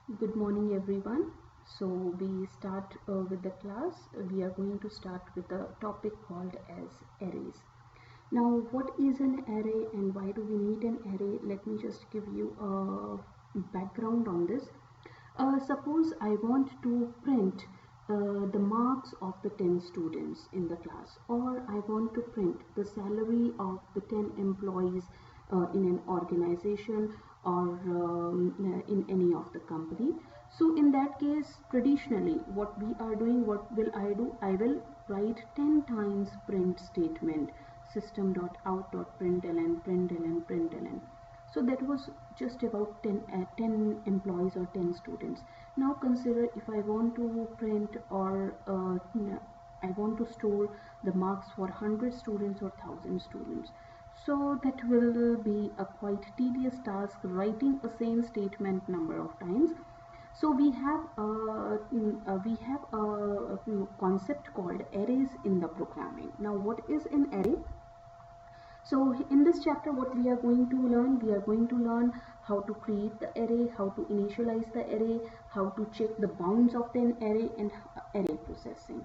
Good morning everyone. So we start with the class. We are going to start with a topic called as arrays. Now what is an array and why do we need an array? Let me just give you a background on this. Suppose I want to print the marks of the 10 students in the class, or I want to print the salary of the 10 employees in an organization or in any of the company. So in that case, traditionally what we are doing, what will I do? I will write 10 times print statement, system.out.println, println. So that was just about 10 employees or 10 students. Now consider if I want to print or I want to store the marks for 100 students or 1000 students. So that will be a quite tedious task, writing a same statement number of times. So we have a concept called arrays in the programming. Now what is an array? So in this chapter what we are going to learn, how to create the array, how to initialize the array, how to check the bounds of an array, and array processing.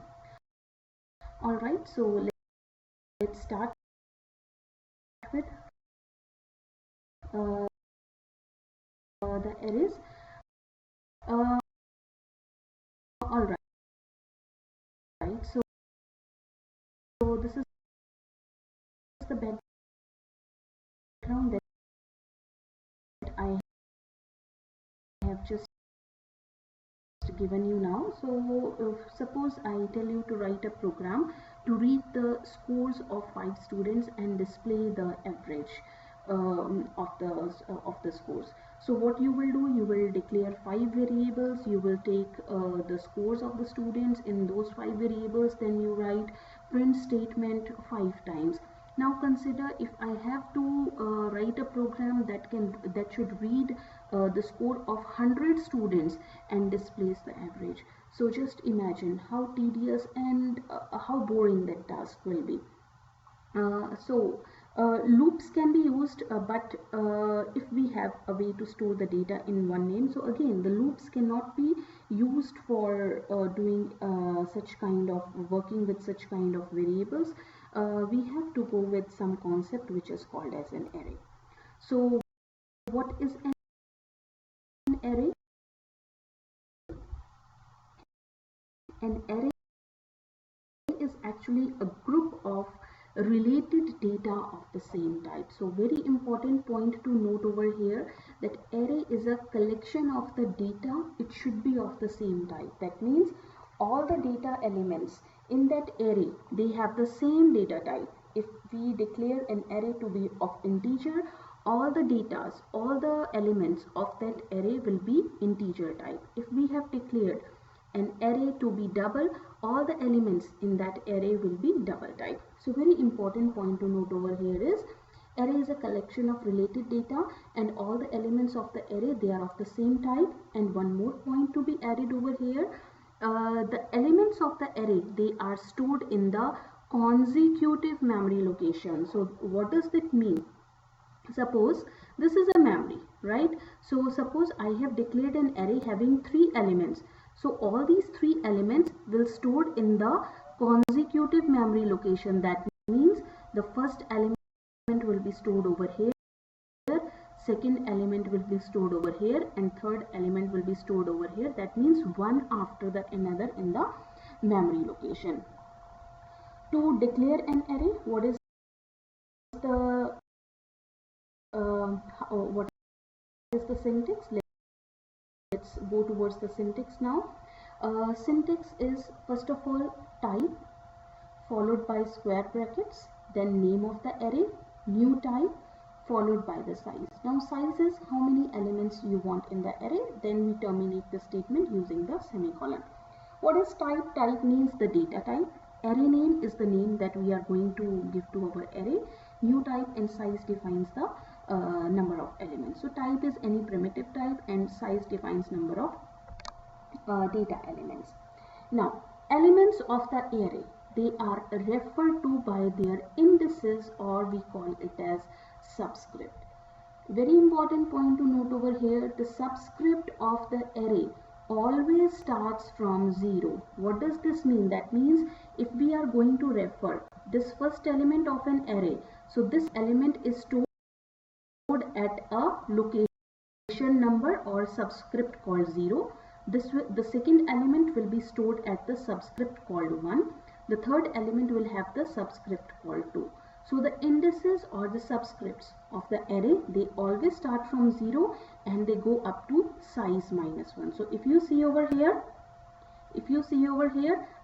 Alright, so let's start with the arrays. Alright, so this is the background that I have just given you now. So suppose I tell you to write a program to read the scores of 5 students and display the average of the scores. So what you will do, you will declare 5 variables, you will take the scores of the students in those 5 variables, then you write print statement 5 times. Now consider if I have to write a program that should read the score of 100 students and displays the average. So just imagine how tedious and how boring that task will be. Loops can be used, but if we have a way to store the data in one name, so again the loops cannot be used for doing such kind of working with such kind of variables. We have to go with some concept which is called as an array. So what is an array? An array is actually a group of related data of the same type. So very important point to note over here, that array is a collection of the data. It should be of the same type. That means all the data elements in that array, they have the same data type. If we declare an array to be of integer, all the data, all the elements of that array will be integer type. If we have declared an array to be double, all the elements in that array will be double type. So very important point to note over here is, array is a collection of related data and all the elements of the array, they are of the same type. And one more point to be added over here, the elements of the array, they are stored in the consecutive memory location. So what does that mean? Suppose this is a memory, right? So suppose I have declared an array having 3 elements. So all these 3 elements will stored in the consecutive memory location. That means the first element will be stored over here, second element will be stored over here, and third element will be stored over here. That means one after the another in the memory location. To declare an array, what is the syntax? Let's go towards the syntax now. Syntax is first of all type followed by square brackets, then name of the array, new type followed by the size. Now size is how many elements you want in the array, then we terminate the statement using the semicolon. What is type? Type means the data type. Array name is the name that we are going to give to our array. New type and size defines the number of elements. So type is any primitive type and size defines number of data elements. Now elements of the array, they are referred to by their indices, or we call it as subscript. Very important point to note over here, the subscript of the array always starts from 0. What does this mean? That means if we are going to refer this first element of an array, so this element is stored at a location number or subscript called 0. The second element will be stored at the subscript called 1. The third element will have the subscript called 2. So the indices or the subscripts of the array, they always start from 0 and they go up to size -1. So if you see over here,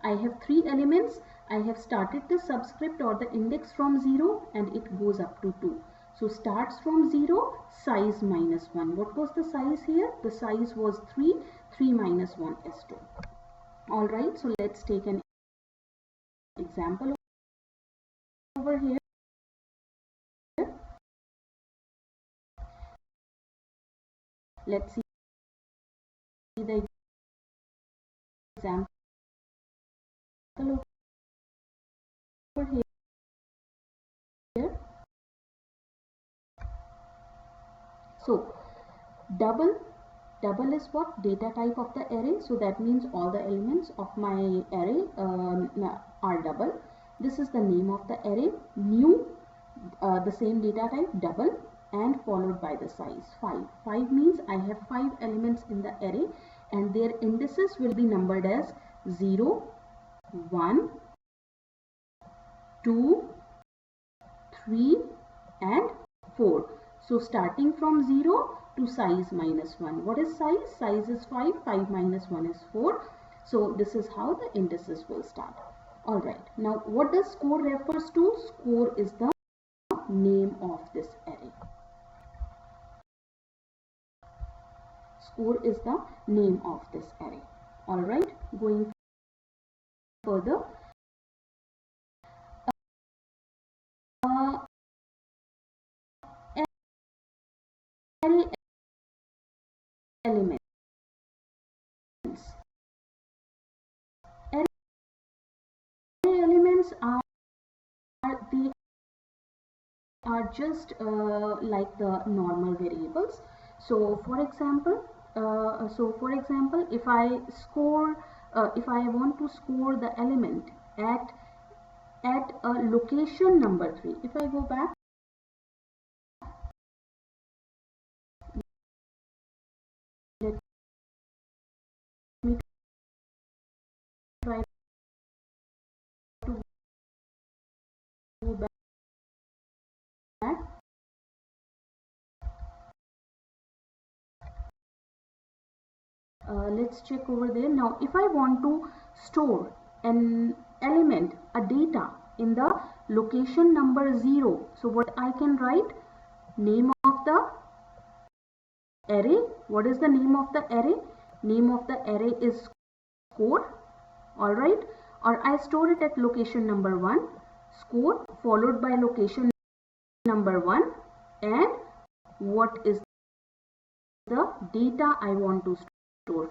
I have 3 elements. I have started the subscript or the index from 0 and it goes up to 2. So starts from 0, size -1. What was the size here? The size was 3. 3 minus 1 is 2. Alright, so let's take an example over here. Let's see the example over here. So double is what? Data type of the array. So that means all the elements of my array are double. This is the name of the array. New, the same data type, double, and followed by the size 5. 5 means I have 5 elements in the array and their indices will be numbered as 0, 1, 2, 3 and 4. So starting from 0 to size -1. What is size? Size is 5. 5 minus 1 is 4. So this is how the indices will start. Alright. Now what does score refers to? Score is the name of this array. Score is the name of this array. Alright. Going further. Array elements. Array elements are just like the normal variables. So for example, if I want to score the element at a location number 3, if I go back, let me try to go back. Let's check over there. Now if I want to store an element, a data in the location number 0, so what I can write? Name of the array. What is the name of the array? Name of the array is score. Alright, or I store it at location number 1, score, followed by location number 1, and what is the data I want to store.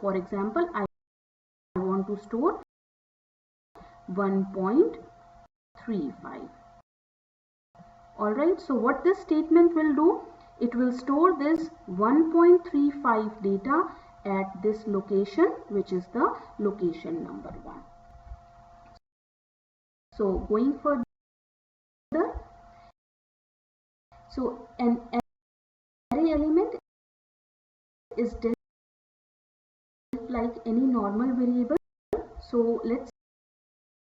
For example, I want to store 1.35. Alright, so what this statement will do? It will store this 1.35 data at this location, which is the location number 1. So going further, so an array element is dealt like any normal variable. So let's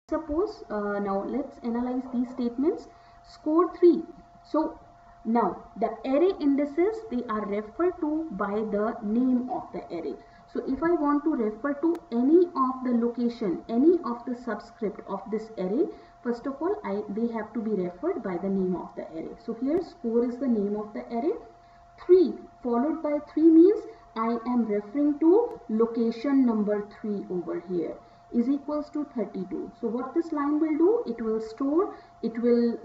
suppose, now let's analyze these statements. Score 3. So now the array indices, they are referred to by the name of the array. So if I want to refer to any of the location, any of the subscript of this array, first of all they have to be referred by the name of the array. So here score is the name of the array. 3 followed by 3 means I am referring to location number 3 over here is equals to 32. So what this line will do, it will store, it will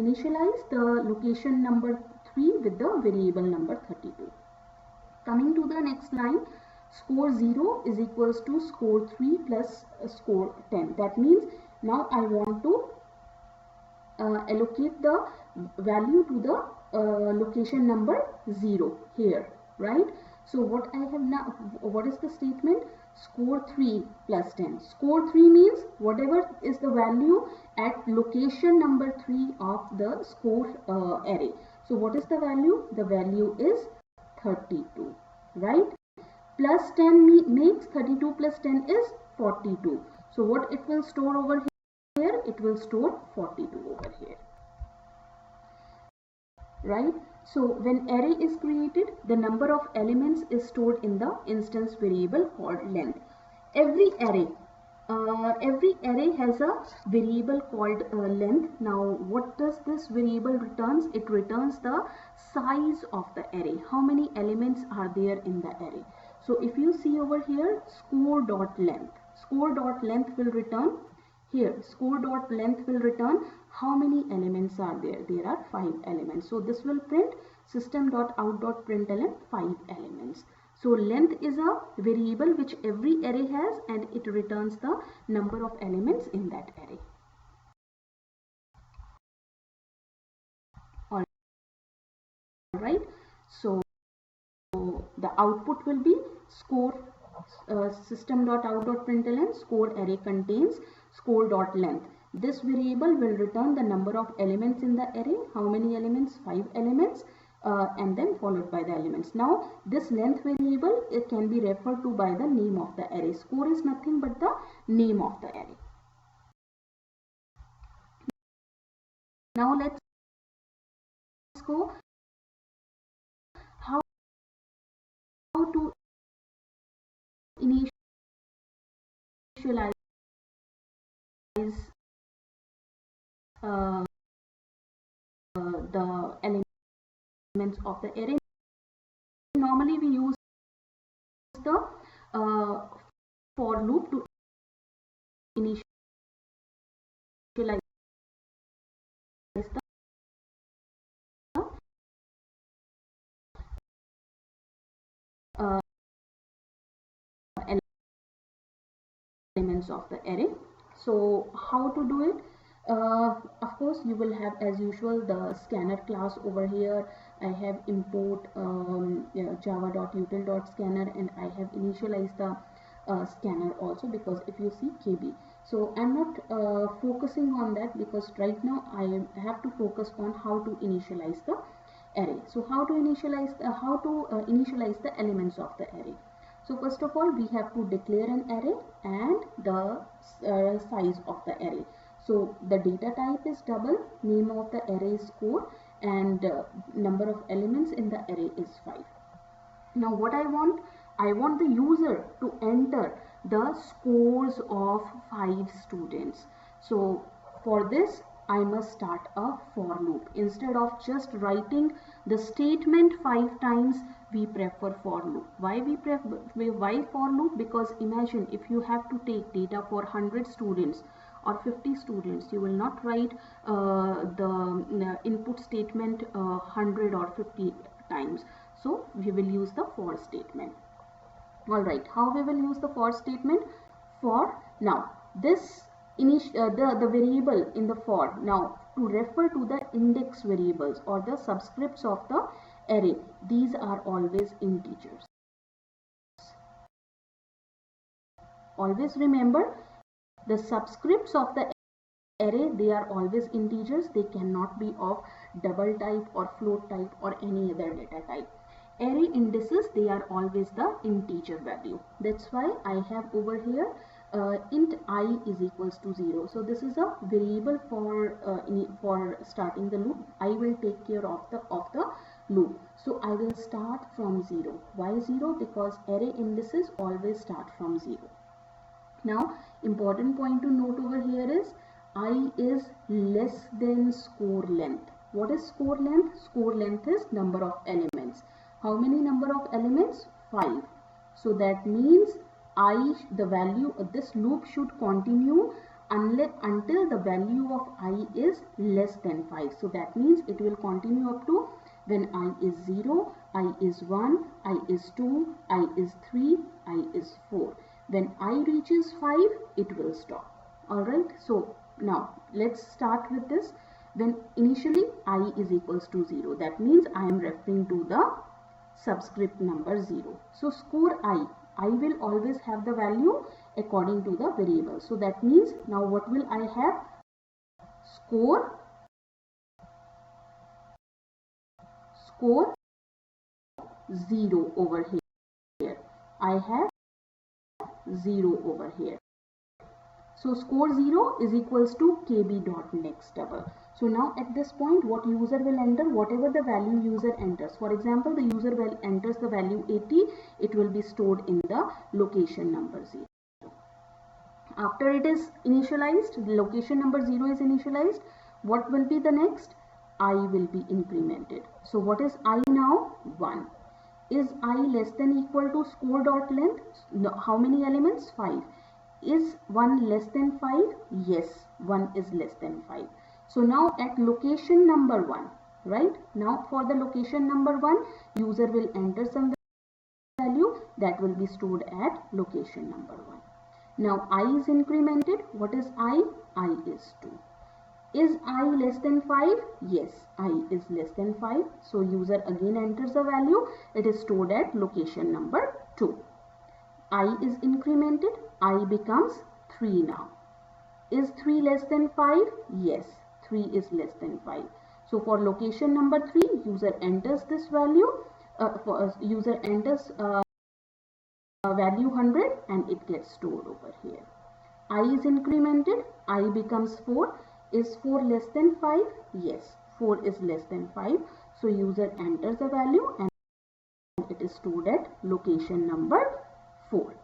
initialize the location number 3 with the variable number 32. Coming to the next line, score 0 is equals to score 3 plus score 10. That means now I want to allocate the value to the location number 0 here, right? So what I have now, what is the statement? Score 3 plus 10. Score 3 means whatever is the value at location number 3 of the score array. So what is the value? The value is 32, right? Plus 10 makes 32 plus 10 is 42. So what it will store over here? It will store 42 over here, right? So when array is created, the number of elements is stored in the instance variable called length. Every array has a variable called length. Now what does this variable returns? It returns the size of the array. How many elements are there in the array? So if you see over here, score.length will return here. Score.length will return how many elements are there? There are 5 elements. So this will print system.out.println 5 elements. So length is a variable which every array has, and it returns the number of elements in that array. Alright, so the output will be score system.out.println score array contains score.length. This variable will return the number of elements in the array. How many elements? 5 elements. And then followed by the elements. Now this length variable, it can be referred to by the name of the array. Score is nothing but the name of the array. Now let's go how to initialize the elements of the array. Normally we use the for loop to initialize the elements of the array. So how to do it? Of course you will have, as usual, the scanner class over here. I have import java.util.scanner, and I have initialized the scanner also, because if you see KB. So I'm not focusing on that, because right now I have to focus on how to initialize the array. So how to initialize the elements of the array. So first of all, we have to declare an array and the size of the array. So the data type is double, name of the array is score, and number of elements in the array is 5. Now what I want the user to enter the scores of 5 students. So for this I must start a for loop. Instead of just writing the statement 5 times, we prefer for loop. Why for loop? Because imagine if you have to take data for 100 students or 50 students, you will not write the input statement 100 or 50 times. So we will use the for statement. Alright, how we will use the for statement? For, now this the variable in the for, now to refer to the index variables or the subscripts of the array, these are always integers. Always remember, the subscripts of the array, they are always integers. They cannot be of double type or float type or any other data type. Array indices, they are always the integer value. That's why I have over here int I is equals to 0. So this is a variable for starting the loop. I will take care of the loop. So I will start from 0. Why 0? Because array indices always start from 0. Now important point to note over here is I is less than score length. What is score length? Score length is number of elements. How many number of elements? 5. So that means the value of this loop should continue until the value of I is less than 5. So that means it will continue up to when I is 0, I is 1, I is 2, I is 3, I is 4. When I reaches 5, it will stop. Alright, so now let's start with this. when initially I is equals to 0. That means I am referring to the subscript number 0. So score I will always have the value according to the variable. So that means now what will I have? Score 0 over here. I have 0 over here. So score 0 is equals to kb dot next double. So now at this point, what user will enter? Whatever the value user enters. For example, the user enters the value 80, it will be stored in the location number 0. After it is initialized, the location number 0 is initialized, what will be the next? I will be incremented. So what is I now? 1. Is I less than equal to score dot length? No, how many elements? 5. Is 1 less than 5? Yes, 1 is less than 5. So now at location number 1, right? Now for the location number 1, user will enter some value that will be stored at location number 1. Now I is incremented. What is I? I is 2. Is I less than 5? Yes, I is less than 5. So user again enters a value. It is stored at location number 2. I is incremented. I becomes 3 now. Is 3 less than 5? Yes, 3 is less than 5. So for location number 3, user enters this value. User enters value 100 and it gets stored over here. I is incremented. I becomes 4. Is 4 less than 5? Yes, 4 is less than 5. So user enters a value and it is stored at location number 4.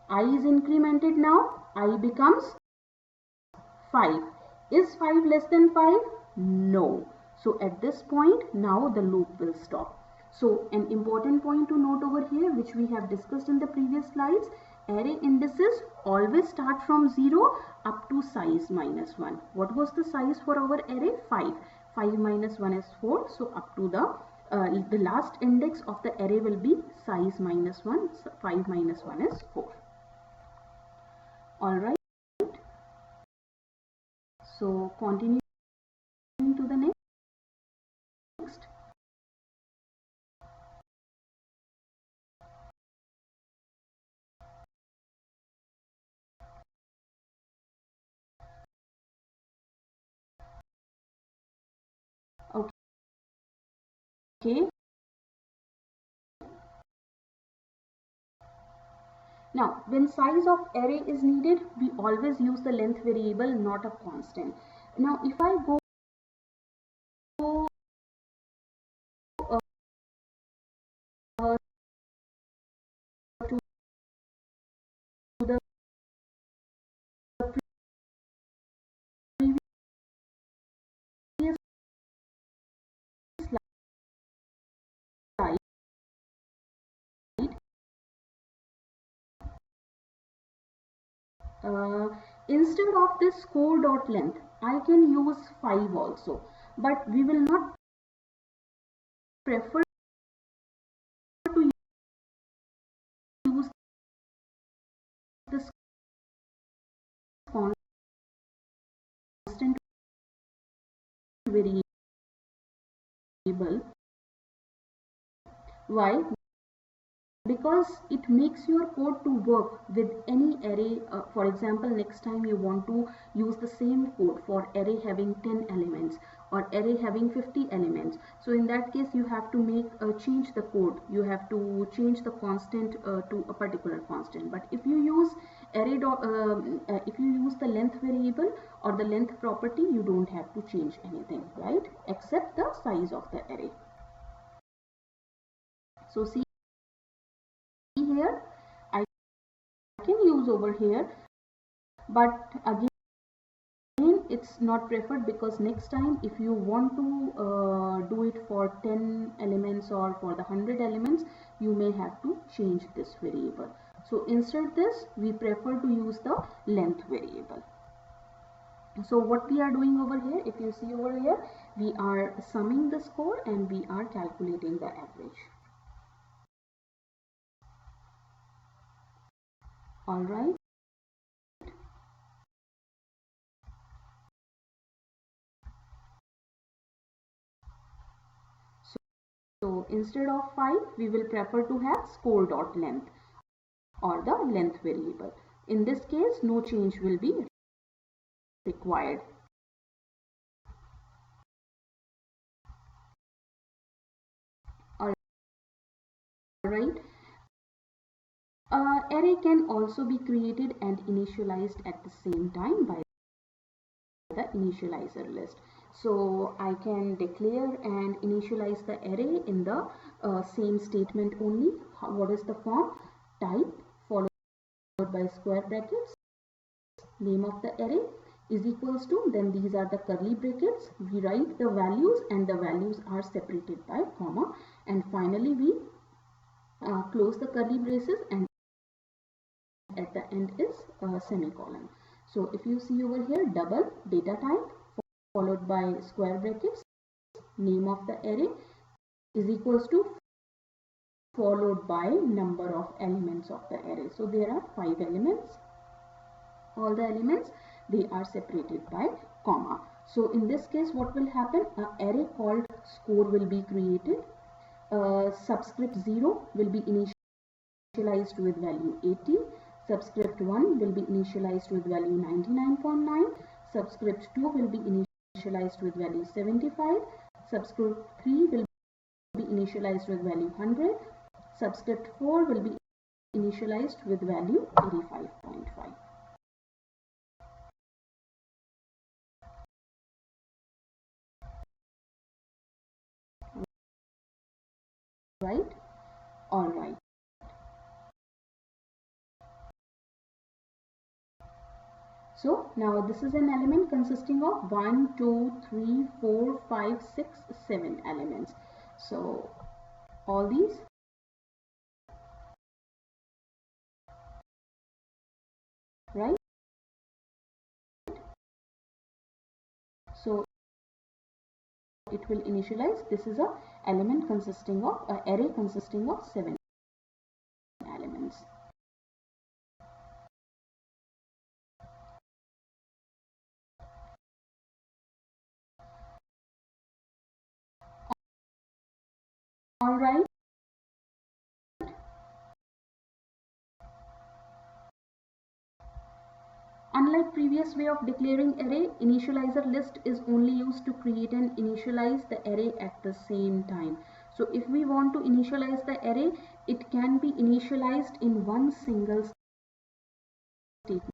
I is incremented now. I becomes 5. Is 5 less than 5? No. So at this point, now the loop will stop. So an important point to note over here, which we have discussed in the previous slides, array indices always start from 0 up to size minus 1. What was the size for our array? 5. 5 minus 1 is 4. So up to the last index of the array will be size minus 1. 5 minus 1 is 4. Alright. So continuing to the next. Okay. Now, when size of array is needed, we always use the length variable, not a constant. Now, if I go to the previous slide, instead of this score dot length, I can use 5 also, but we will not prefer to use this constant variable. Why? Because it makes your code to work with any array. For example, next time you want to use the same code for array having 10 elements or array having 50 elements. So in that case, you have to change the code. You have to change the constant to a particular constant. But if you use if you use the length variable or the length property, you don't have to change anything, right? Except the size of the array. So see here, I can use over here, but again it's not preferred, because next time if you want to do it for 10 elements or for the 100 elements, you may have to change this variable. So instead this, we prefer to use the length variable. So what we are doing over here, if you see over here, we are summing the score and we are calculating the average. All right. instead of 5, we will prefer to have score dot length or the length variable. In this case, no change will be required. Alright. Array can also be created and initialized at the same time by the initializer list. So I can declare and initialize the array in the same statement only. What is the form? Type followed by square brackets, name of the array is equals to, then these are the curly brackets, we write the values and the values are separated by comma, and finally we close the curly braces and at the end is semicolon. So if you see over here, double data type followed by square brackets, name of the array is equals to followed by number of elements of the array. So there are 5 elements. All the elements, they are separated by comma. So in this case, what will happen? An array called score will be created. Subscript 0 will be initialized with value 80. Subscript 1 will be initialized with value 99.9. Subscript 2 will be initialized with value 75. Subscript 3 will be initialized with value 100. Subscript 4 will be initialized with value 85.5. Right? All right. So now this is an element consisting of 1, 2, 3, 4, 5, 6, 7 elements. So all these right. So it will initialize. This is a element consisting of array consisting of 7 elements. All right. Unlike previous way of declaring array, initializer list is only used to create and initialize the array at the same time. So if we want to initialize the array, it can be initialized in one single statement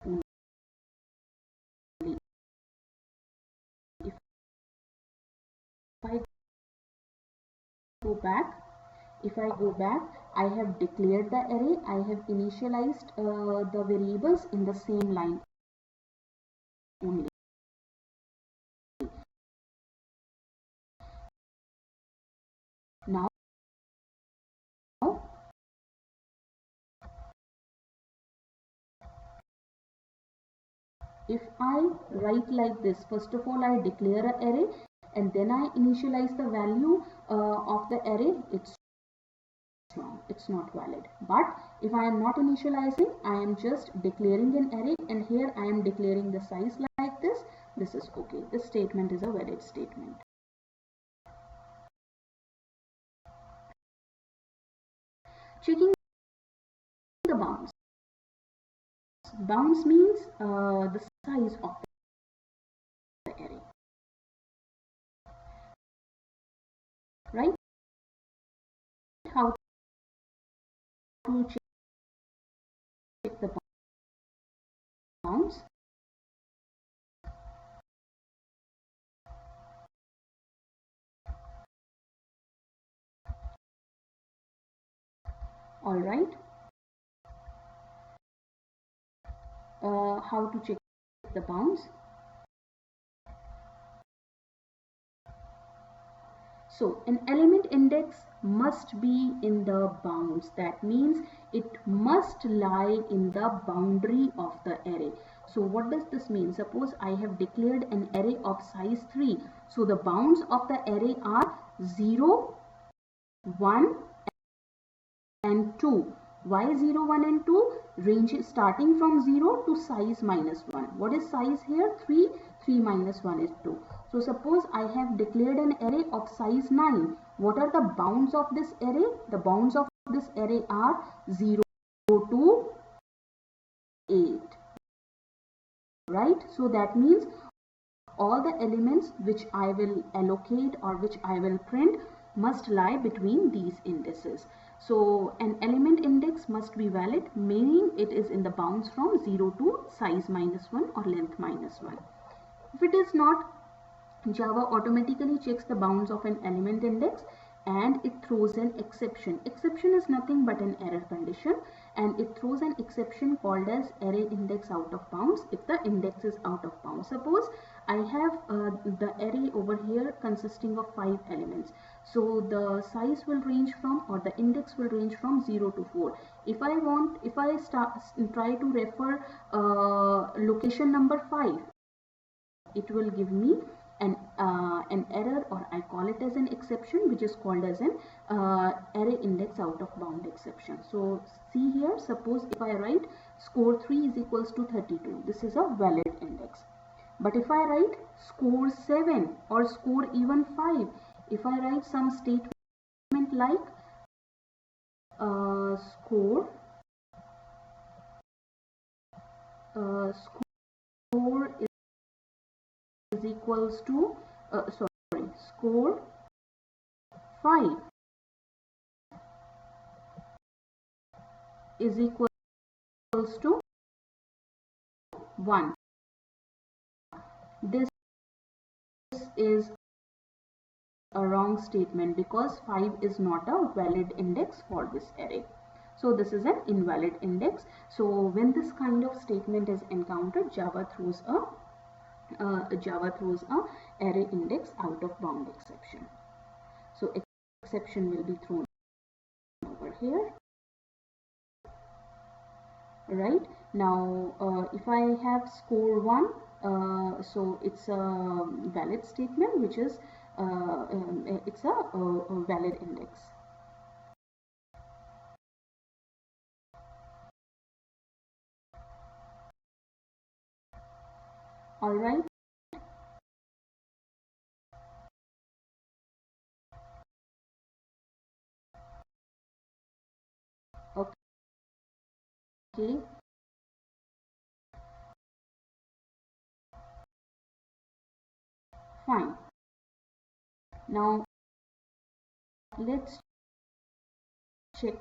only. If I go back, I have declared the array, I have initialized the variables in the same line only. Now, if I write like this, first of all I declare an array and then I initialize the value of the array, it's wrong, it's not valid. But if I am not initializing, I am just declaring an array and here I am declaring the size like this is okay. This statement is a valid statement. Checking the bounds. Bounds means the size of the array, right? How to check the bounds? All right. How to check the bounds? So an element index must be in the bounds. That means it must lie in the boundary of the array. So what does this mean? Suppose I have declared an array of size 3. So the bounds of the array are 0, 1 and 2. Why 0, 1 and 2? Range is starting from 0 to size minus 1. What is size here? 3. 3 minus 1 is 2. So suppose I have declared an array of size 9. What are the bounds of this array? The bounds of this array are 0 to 8. Right? So that means all the elements which I will allocate or which I will print must lie between these indices. So an element index must be valid, meaning it is in the bounds from 0 to size -1 or length -1. If it is not, Java automatically checks the bounds of an element index and it throws an exception. Exception is nothing but an error condition, and it throws an exception called as array index out of bounds if the index is out of bounds. Suppose I have the array over here consisting of 5 elements. So the size will range from, or the index will range from 0 to 4. If I try to refer location number 5, it will give me an error, or I call it as an exception, which is called as an array index out of bound exception. So see here, suppose if I write score 3 is equals to 32, this is a valid index. But if I write score 7 or score even 5, if I write some statement like score is equals to score 5 is equals to 1. This is a wrong statement because 5 is not a valid index for this array. So this is an invalid index. So when this kind of statement is encountered, Java throws a array index out of bound exception. So exception will be thrown over here. Right now, if I have score 1, so it's a valid statement, which is it's a valid index. All right. Okay. Fine. Now let's check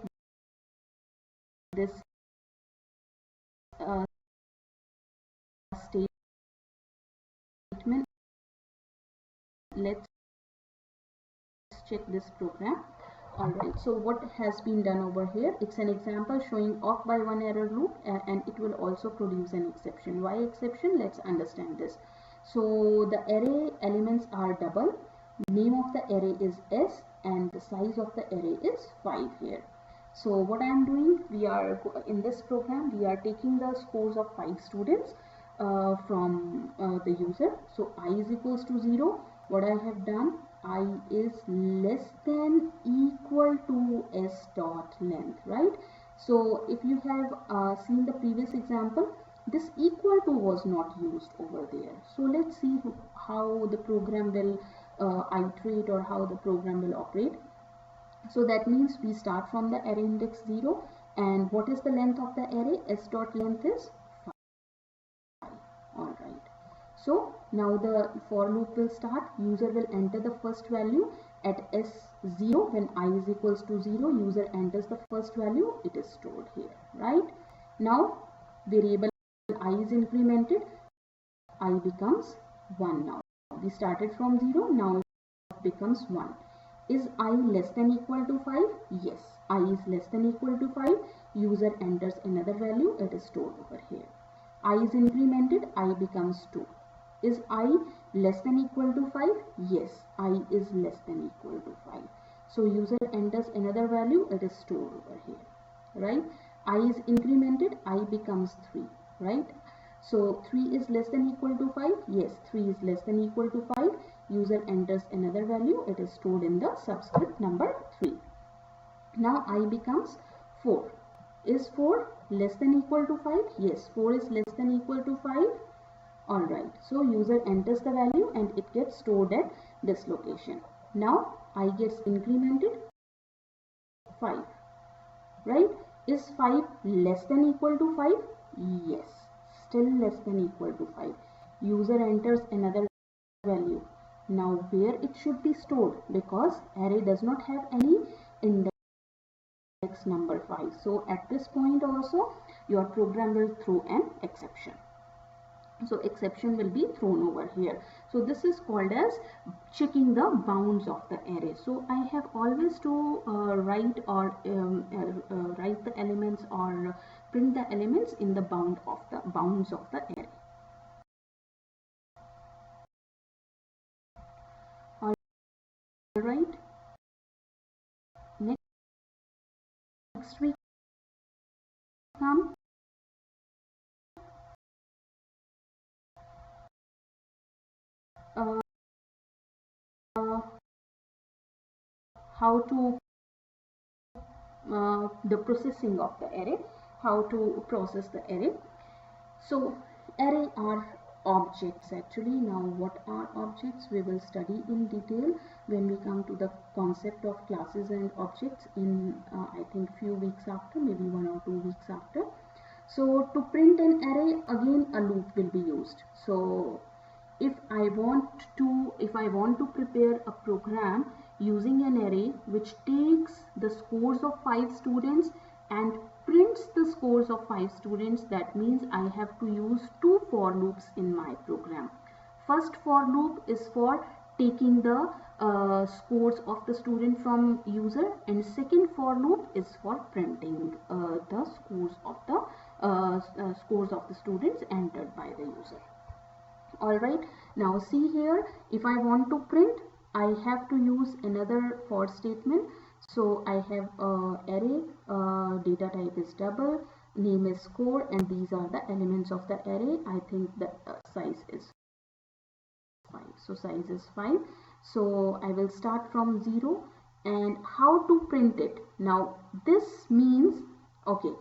this statement. Let's check this program. Alright, so what has been done over here? It's an example showing off by one error loop, and it will also produce an exception. Why exception? Let's understand this. So the array elements are double. Name of the array is S and the size of the array is 5 here. So what I am doing, we are in this program, we are taking the scores of 5 students from the user. So I is equals to 0. What I have done, I is less than equal to s dot length, right? So if you have seen the previous example, this equal to was not used over there. So let's see how the program will iterate, or how the program will operate. So that means we start from the array index 0, and what is the length of the array? S dot length is 5. Alright. So now the for loop will start. User will enter the first value at S0. When I is equals to 0, user enters the first value. It is stored here, right? Now variable I is incremented. I becomes 1 now. We started from 0. Now it becomes 1. Is I less than equal to 5? Yes. I is less than equal to 5. User enters another value. It is stored over here. I is incremented. I becomes 2. Is I less than equal to 5? Yes. I is less than equal to 5. So user enters another value. It is stored over here. Right? I is incremented. I becomes 3. Right? So 3 is less than equal to 5. Yes. 3 is less than equal to 5. User enters another value. It is stored in the subscript number 3. Now I becomes 4. Is 4 less than equal to 5? Yes. 4 is less than equal to 5. Alright, so user enters the value and it gets stored at this location. Now I gets incremented 5, right? Is 5 less than equal to 5? Yes, still less than equal to 5. User enters another value. Now where it should be stored, because array does not have any index number 5. So at this point also your program will throw an exception. So exception will be thrown over here. So this is called as checking the bounds of the array. So I have always to write the elements or print the elements in the bounds of the array. All right. Next we come how to the processing of the array, how to process the array. So array are objects actually. Now what are objects we will study in detail when we come to the concept of classes and objects in I think few weeks after, maybe 1 or 2 weeks after. So to print an array, again a loop will be used. So if I want to prepare a program using an array which takes the scores of 5 students and prints the scores of 5 students, that means I have to use 2 for loops in my program. First for loop is for taking the scores of the student from user, and second for loop is for printing the scores of the students entered by the user. Alright, now see here, if I want to print, I have to use another for statement. So I have array, data type is double, name is score, and these are the elements of the array. I think the size is 5. So size is 5. So I will start from 0. And how to print it? Now this means, okay,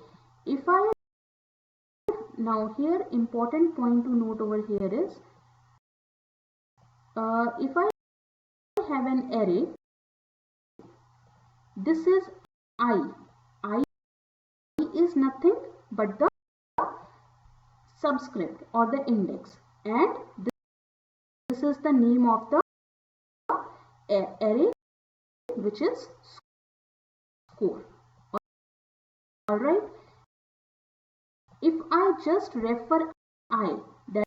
now here important point to note over here is, if I have an array, this is I is nothing but the subscript or the index, and this is the name of the array, which is score. Alright, if I just refer I, that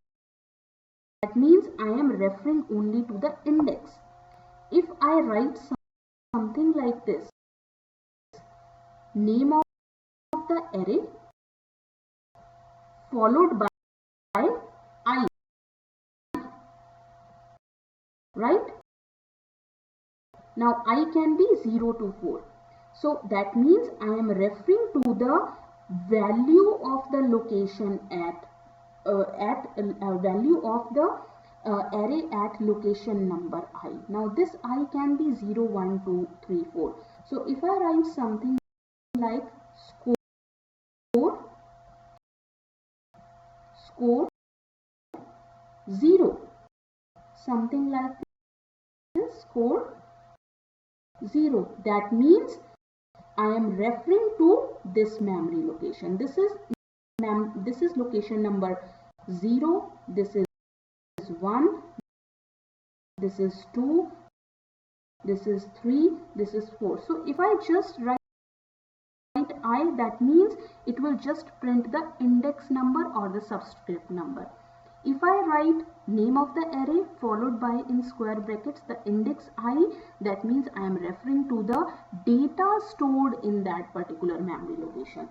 means I am referring only to the index. If I write something like this, name of the array followed by I, right? Now I can be 0 to 4. So that means I am referring to the value of the location at value of the array at location number I. Now this I can be 0, 1, 2, 3, 4. So if I write something like score 0, something like this, score 0, that means I am referring to this memory location. This is location number 0, this is 1, this is 2, this is 3, this is 4. So if I just write I, that means it will just print the index number or the subscript number. If I write name of the array followed by in square brackets the index I, that means I am referring to the data stored in that particular memory location.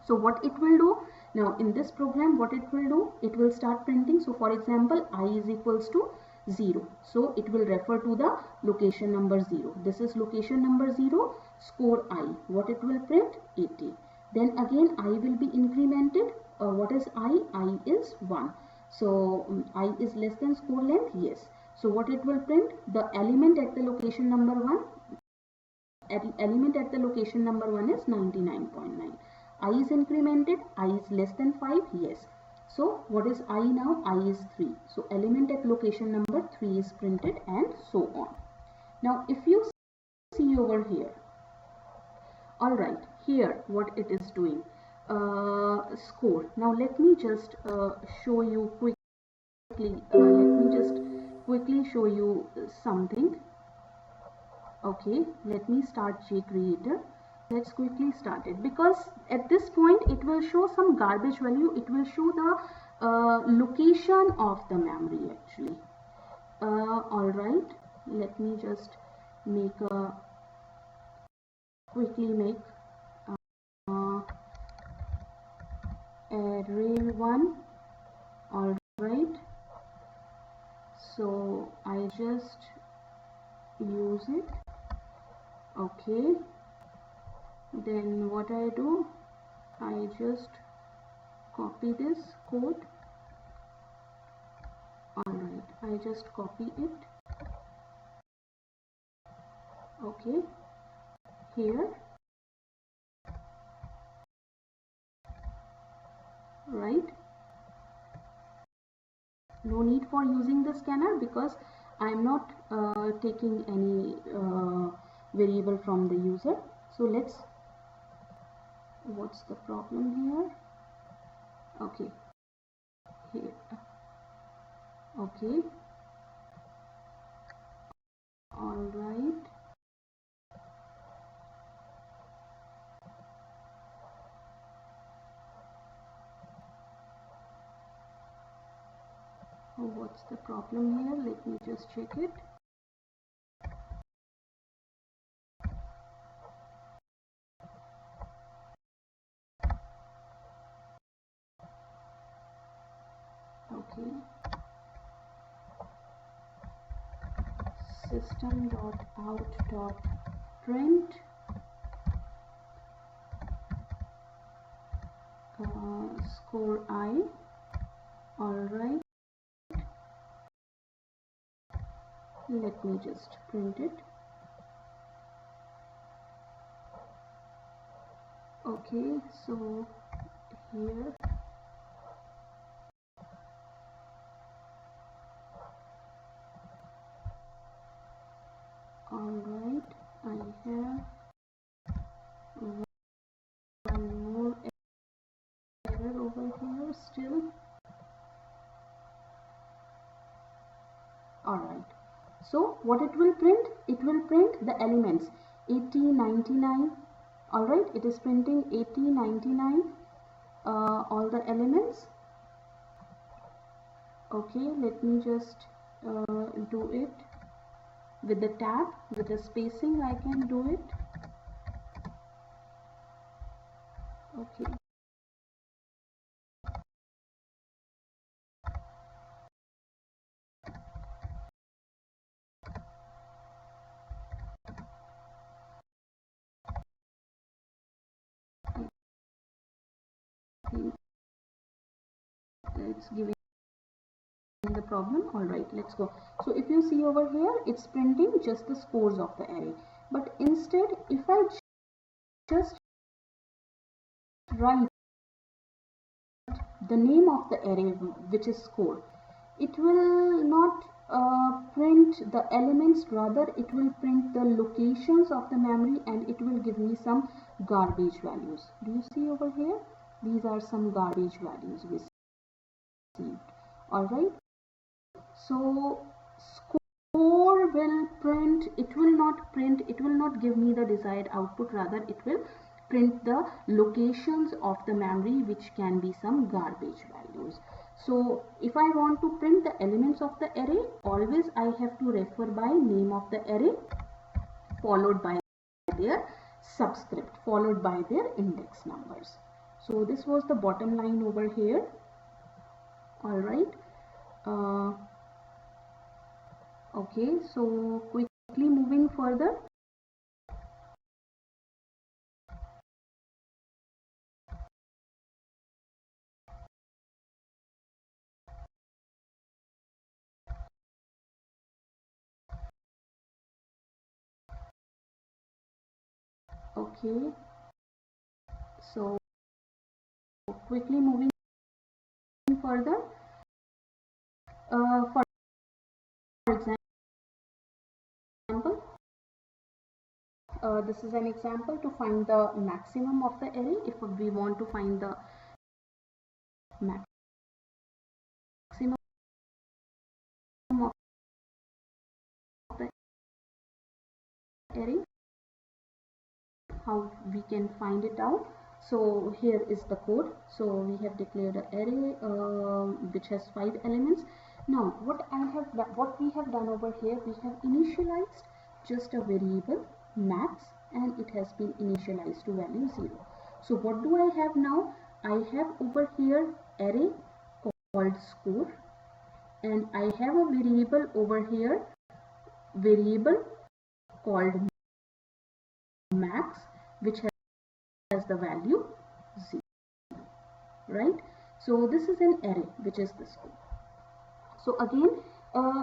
So what it will do, now in this program what it will do, it will start printing. So for example, I is equals to 0. So it will refer to the location number 0. This is location number 0, score I. What it will print? 80. Then again I will be incremented. What is I? I is 1. So I is less than score length? Yes. So what it will print? The element at the location number 1. Element at the location number 1 is 99.9. I is incremented. I is less than 5? Yes. So what is I now? I is 3. So element at location number 3 is printed, and so on. Now if you see over here, alright, here what it is doing, score. Now let me just show you quickly, quickly show you something. Okay, let me start JCreator. Let's quickly start it, because at this point it will show some garbage value. It will show the location of the memory actually. Alright, let me just quickly make array 1. Alright, so I just use it. Okay, then what I do, I just copy this code. Alright, I just copy it. Okay, here, right, no need for using the scanner because I am not taking any variable from the user. So let's, what's the problem here? Okay, here, okay, all right, oh, what's the problem here? Let me just check it. Okay, system.out.print score I. All right, let me just print it. Okay, so here, alright, I have one more error over here still. Alright, so what it will print? It will print the elements 80, 99. Alright, it is printing 80, 99, all the elements. Okay, let me just do it with the tab, with the spacing I can do it. Okay, I think it's giving the problem. Alright, let's go. So if you see over here, it's printing just the scores of the array, but instead if I just write the name of the array, which is score, it will not print the elements, rather it will print the locations of the memory, and it will give me some garbage values. Do you see over here? These are some garbage values received. Alright, so score will print, it will not give me the desired output, rather it will print the locations of the memory, which can be some garbage values. So if I want to print the elements of the array, always I have to refer by name of the array followed by their subscript, followed by their index numbers. So this was the bottom line over here. Alright, okay, so quickly moving further. Okay, so quickly moving further. For example, this is an example to find the maximum of the array. If we want to find the maximum of the array, how we can find it out? So here is the code. So we have declared an array which has 5 elements. Now what we have done over here, we have initialized just a variable max, and it has been initialized to value 0. So what do I have now? I have over here array called score, and I have a variable over here, variable called max, which has the value 0, right? So this is an array which is the score. So again,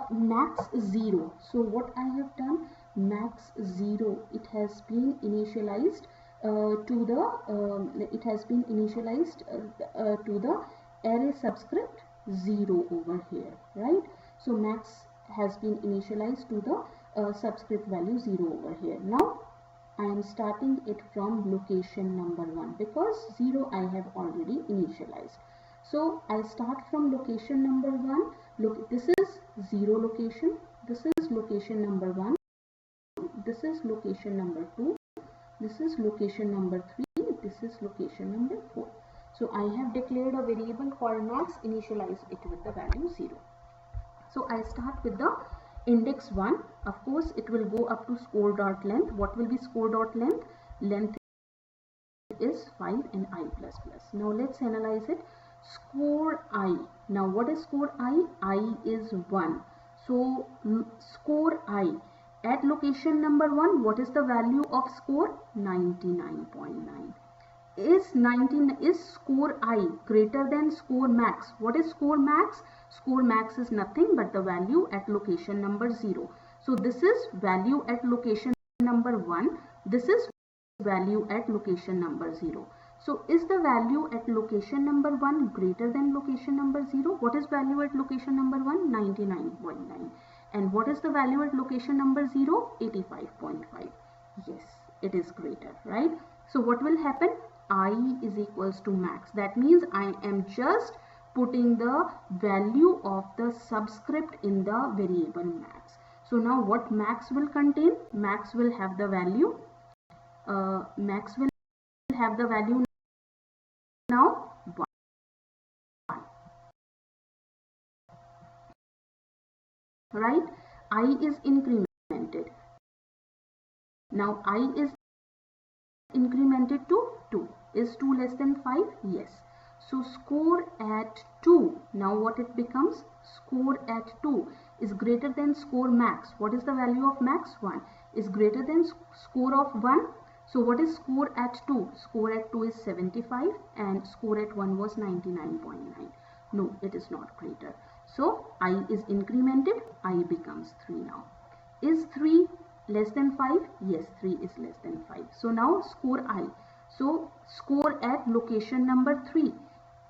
max 0. So what I have done, max 0, it has been initialized to the array subscript 0 over here, right? So max has been initialized to the subscript value 0 over here. Now I am starting it from location number 1 because 0 I have already initialized. So I start from location number 1. Look, this is 0 location, this is location number 1, this is location number 2, this is location number 3, this is location number 4. So I have declared a variable called max, initialize it with the value 0. So I start with the index 1. Of course it will go up to score.length. What will be score.length? Length is 5 and I++. Now let's analyze it. Score I. Now what is score I? I is 1. So score I. At location number 1, what is the value of score? 99.9. Is score I greater than score max? What is score max? Score max is nothing but the value at location number 0. So this is value at location number 1. This is value at location number 0. So is the value at location number 1 greater than location number 0? What is value at location number 1? 99.9. And what is the value at location number 0? 85.5. Yes, it is greater, right? So what will happen? I is equals to max. That means I am just putting the value of the subscript in the variable max. So now what max will contain? Max will have the value. Now 1. Right? I is incremented. Now I is incremented to 2. Is 2 less than 5? Yes. So score at 2. Now what it becomes? Score at 2 is greater than score max. What is the value of max? 1. Is greater than score of 1. So what is score at 2? Score at 2 is 75 and score at 1 was 99.9. No, it is not greater. So I is incremented. I becomes 3 now. Is 3 less than 5? Yes, 3 is less than 5. So now score I. So score at location number 3.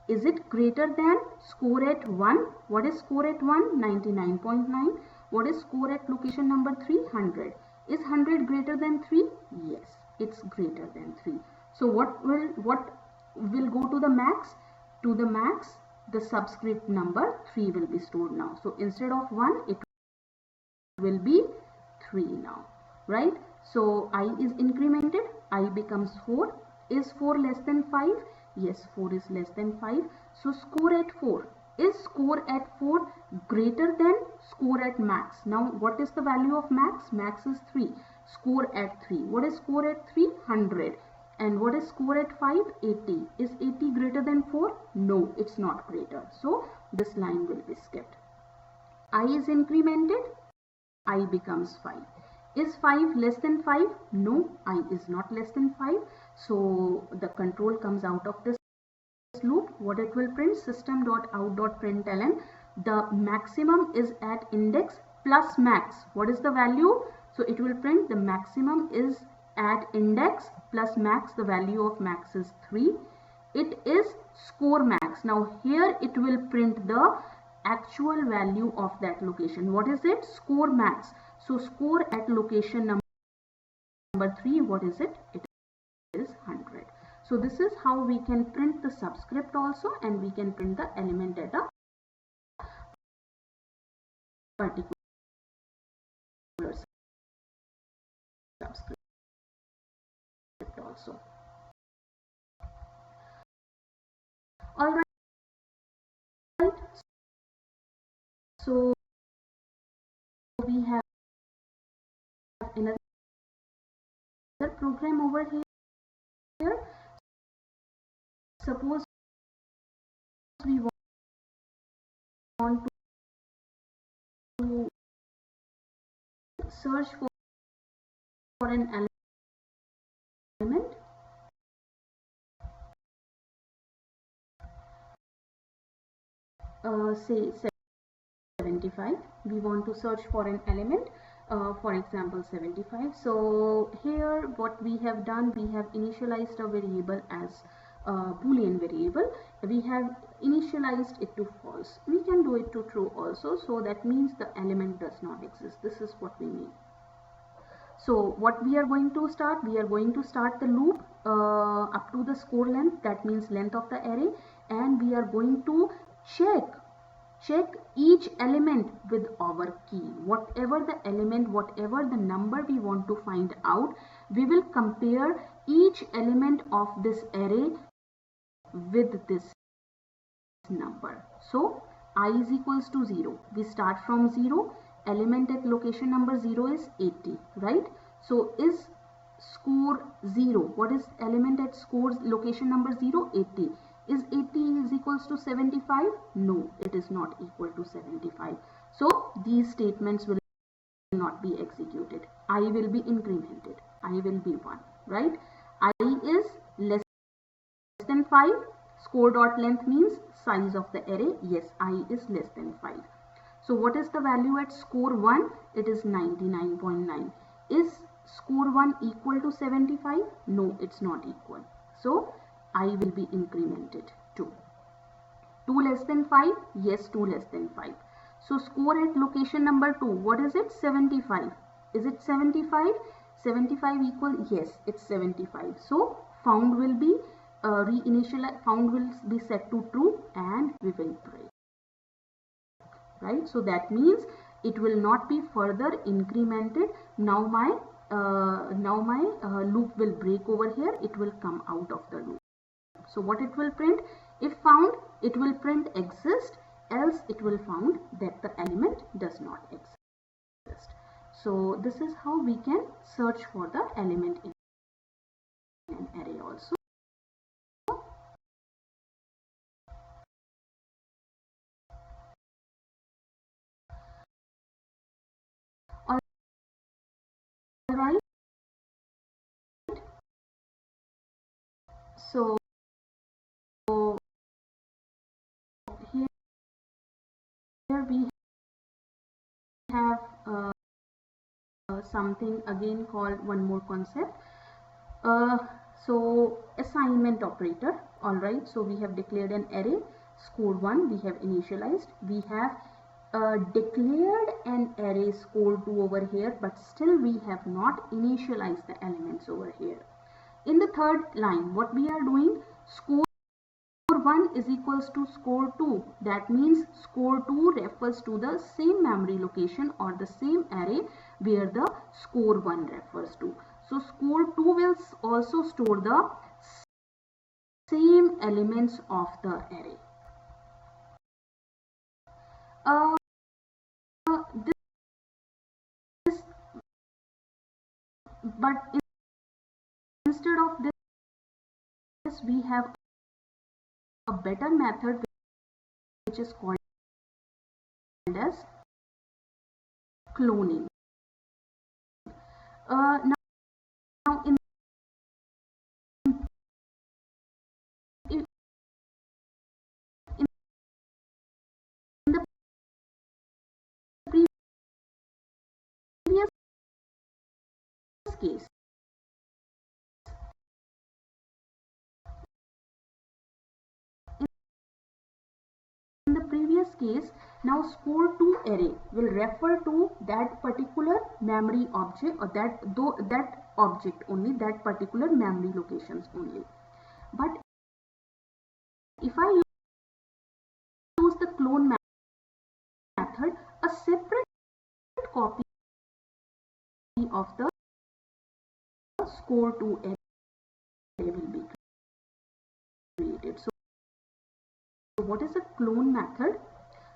Is it greater than score at 1? What is score at 1? 99.9. What is score at location number 3? 100. Is 100 greater than 3? Yes, it's greater than 3. So what will go to the max? To the max, the subscript number 3 will be stored now. So instead of 1, it will be 3 now, right? So I is incremented. I becomes 4. Is 4 less than 5? Yes, 4 is less than 5. So score at 4. Is score at 4 greater than score at max? Now what is the value of max? Max is 3. Score at 3. What is score at 3? 100. And what is score at 5? 80. Is 80 greater than 4? No, it's not greater. So this line will be skipped. I is incremented. I becomes 5. Is 5 less than 5? No, I is not less than 5. So the control comes out of this loop. What it will print? System.out.println. The maximum is at index plus max. What is the value? So it will print the maximum is at index plus max. The value of max is 3. It is score max. max. Now here it will print the actual value of that location. What is it? Score max. So score at location number 3, what is it? It is 100. So this is how we can print the subscript also, and we can print the element at a particular subscript also. All right. So we have another program over here. Suppose we want to search for an element. Say 75. We want to search for an element, for example 75. So here what we have done, we have initialized a variable as a boolean variable. We have initialized it to false. We can do it to true also, so that means the element does not exist. This is what we mean. So what we are going to start, we are going to start the loop up to the score length, that means length of the array, and we are going to check each element with our key. Whatever the element, whatever the number we want to find out, we will compare each element of this array with this number. So I is equals to 0. We start from 0. Element at location number 0 is 80, right? So is score 0. What is element at score location number 0? 80. Is 80 is equals to 75? No, it is not equal to 75. So these statements will not be executed. I will be incremented. I will be 1, right? I is less than 5. Score dot length means size of the array. Yes, I is less than 5. So what is the value at score 1? It is 99.9. Is score 1 equal to 75? No, it's not equal. So I will be incremented to 2 less than 5. Yes, 2 less than 5. So score at location number 2, what is it? 75. Is it 75? 75 equal? Yes, it's 75. So found will be found will be set to true, and we will break. Right? So that means it will not be further incremented. Now my loop will break over here. It will come out of the loop. So what it will print? If found, it will print exist, else it will found that the element does not exist. So this is how we can search for the element in an array also. Alright. So here we have something again called one more concept. So assignment operator. All right, so we have declared an array score 1, we have initialized, we have declared an array score 2 over here, but still we have not initialized the elements over here. In the third line, what we are doing, score 1 is equals to score 2. That means score 2 refers to the same memory location or the same array where the score 1 refers to. So score 2 will also store the same elements of the array. But instead of this, we have a better method which is called as cloning. Now in the previous case, case, now score2 array will refer to that particular memory object, or that object only, that particular memory locations only. But if I use the clone method, a separate copy of the score2 array will be created. So what is a clone method?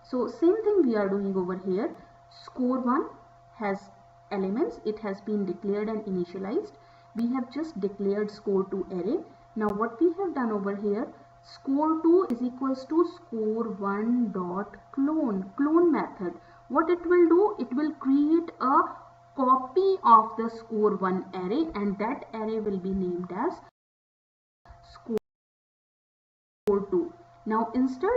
So same thing we are doing over here. Score1 has elements, it has been declared and initialized. We have just declared score2 array. Now what we have done over here, score2 is equals to score1 dot clone method. What it will do, it will create a copy of the score1 array, and that array will be named as score2. Now instead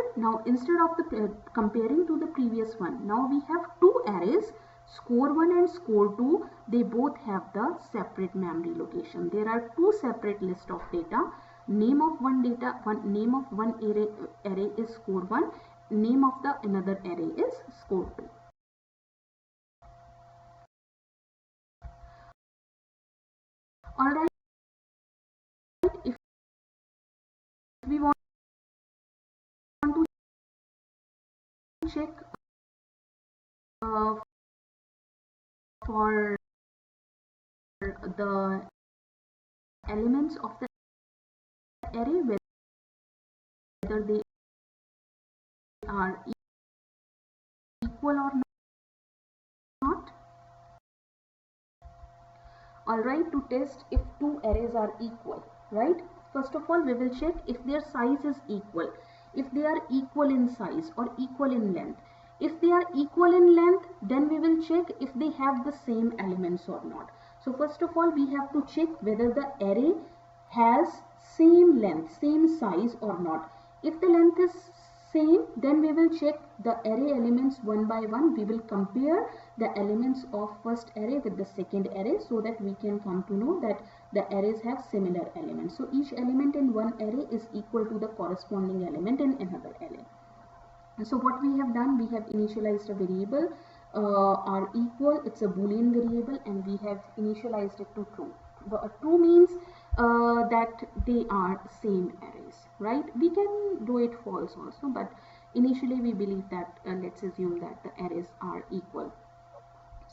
of the comparing to the previous one, now we have two arrays, score1 and score2. They both have the separate memory location. There are two separate lists of data. Name of one array is score1. Name of the another array is score2. All right. If we want to check for the elements of the array, whether they are equal or not. Alright, to test if two arrays are equal, right? First of all, we will check if their size is equal, if they are equal in size or equal in length. If they are equal in length, then we will check if they have the same elements or not. So first of all, we have to check whether the array has same length, same size or not. If the length is same, then we will check the array elements one by one. We will compare the elements of first array with the second array, so that we can come to know that the arrays have similar elements. So each element in one array is equal to the corresponding element in another array. So what we have done, we have initialized a variable are equal. It's a boolean variable, and we have initialized it to true. True means that they are same arrays, right? We can do it false also, but initially we believe that let's assume that the arrays are equal.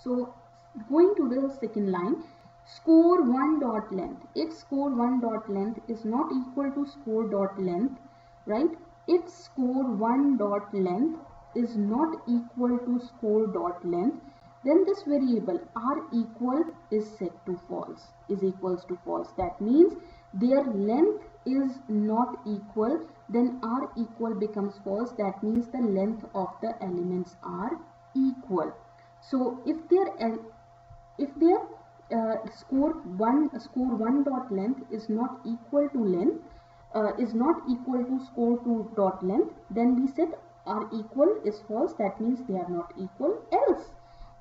So going to the second line, score1 dot length. If score1 dot length is not equal to score dot length, right? If score1 dot length is not equal to score dot length, then this variable r equal is set to false, is equals to false. That means their length is not equal. Then r equal becomes false. That means the length of the elements are equal. So if their score1 dot length is not equal to length, is not equal to score2 dot length, then we said r equal is false. That means they are not equal. Else,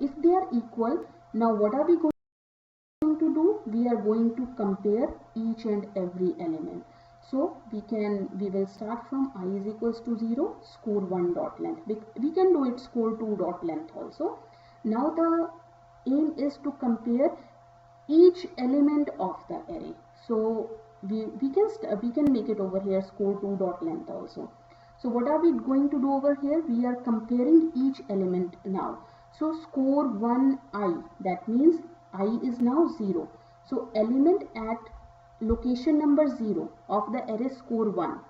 if they are equal, now what are we going to do? We are going to compare each and every element. So we will start from I is equals to 0, score1 dot length. We can do it score2 dot length also. Now the aim is to compare each element of the array. So we can make it over here score2 dot length also. So what are we going to do over here? We are comparing each element now. So score1 I, that means I is now 0. So element at location number 0 of the array score1,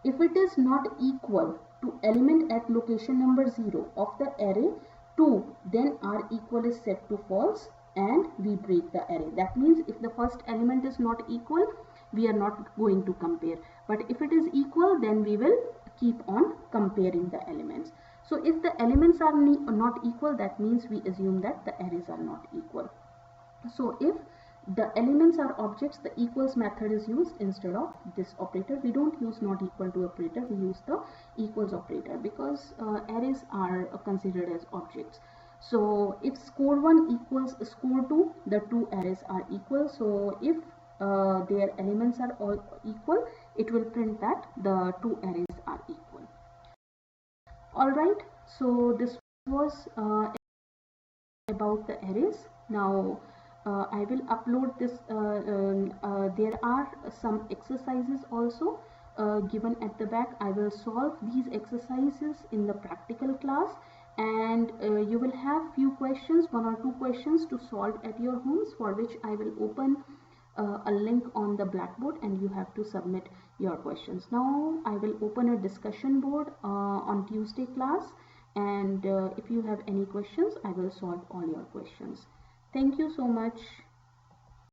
if it is not equal to element at location number 0 of the array 2, then r equal is set to false and we break the array. That means if the first element is not equal, we are not going to compare. But if it is equal, then we will keep on comparing the elements. So if the elements are not equal, that means we assume that the arrays are not equal. So if the elements are objects, the equals method is used instead of this operator. We don't use not equal to operator, we use the equals operator, because arrays are considered as objects. So if score1 equals score2, the two arrays are equal. So if their elements are all equal, it will print that the two arrays are equal. All right, so this was about the arrays. Now I will upload this. There are some exercises also given at the back. I will solve these exercises in the practical class, and you will have few questions, 1 or 2 questions to solve at your homes, for which I will open a link on the Blackboard and you have to submit your questions. Now I will open a discussion board on Tuesday class, and if you have any questions, I will solve all your questions. Thank you so much.